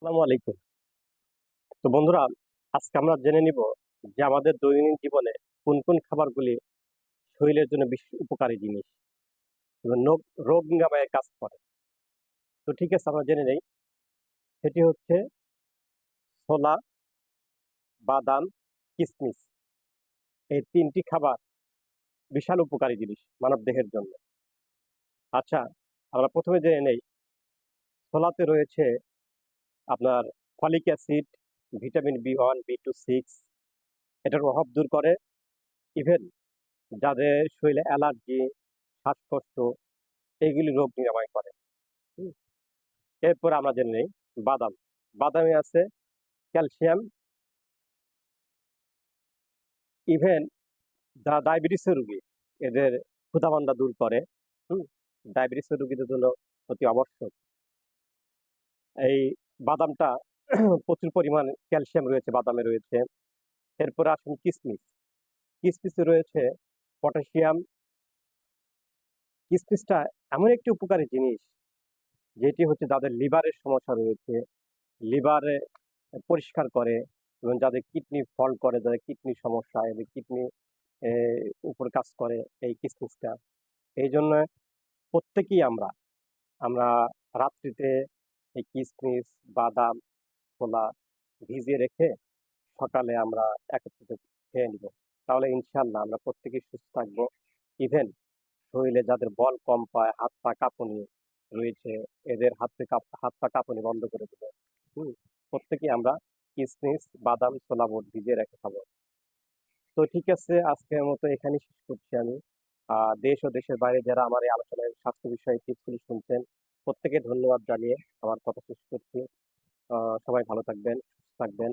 আসসালামু আলাইকুম। তো বন্ধুরা, আজকে আমরা জেনে নিব যে আমাদের দৈনন্দিন জীবনে কোন কোন খাবারগুলি শরীরের জন্য বেশি উপকারী জিনিস এবং রোগ নিরাময়ে কাজ করে। তো ঠিক আছে, আমরা জেনে নেই। সেটি হচ্ছে ছোলা, বাদাম, কিশমিশ। এই তিনটি খাবার বিশাল উপকারী জিনিস মানব দেহের জন্য। আচ্ছা, আমরা প্রথমে জেনে নেই ছোলাতে রয়েছে আপনার folic acid, vitamin B1, B2, B6। এটার অভাব দূর করে। ইভেন যাদের শরীরে অ্যালার্জি, শ্বাসকষ্ট, এইগুলি রোগ নিরাময় করে। হুম। এরপর আমরা জেনে নিই বাদাম। বাদামে আছে ক্যালসিয়াম। ইভেন যারা ডায়াবেটিসের রোগী, এদের ক্ষুধামান্দা দূর করে। হুম। ডায়াবেটিসের রোগীদের জন্য অতি আবশ্যক এই বাদামটা। প্রচুর পরিমাণ ক্যালসিয়াম রয়েছে বাদামে রয়েছে। এরপর আসুন কিশমিশ। কিশমিশে রয়েছে পটাশিয়াম। কিশমিশটা এমন একটি উপকারী জিনিস যেটি হচ্ছে যাদের লিভারের সমস্যা রয়েছে, লিভারে পরিষ্কার করে। এবং যাদের কিডনি ফল্ট করে, যাদের কিডনি সমস্যা, এদের কিডনি উপর কাজ করে এই কিসমিসটা। এই জন্য প্রত্যেকেই আমরা আমরা রাত্রিতে এই কিসমিস, বাদাম, ছোলা ভিজিয়ে রেখে সকালে আমরা একত্রিত খেয়ে নিব। তাহলে ইনশাল্লাহ আমরা প্রত্যেকেই সুস্থ থাকবো। ইভেন শরীরে যাদের বল কম পায়, হাত পা কাঁপুনি রয়েছে, এদের হাত পা কাঁপুনি বন্ধ করে দেবে। হুম। প্রত্যেকেই আমরা কিসমিস, বাদাম, ছোলা বুট ভিজিয়ে রেখে খাবো। তো ঠিক আছে, আজকের মতো এখানেই শেষ করছি আমি। দেশ ও দেশের বাইরে যারা আমার এই আলোচনায় স্বাস্থ্য বিষয়ে টিপসগুলি শুনছেন, প্রত্যেকে ধন্যবাদ জানিয়ে আমার কথা শেষ করছি। সবাই ভালো থাকবেন, সুস্থ থাকবেন।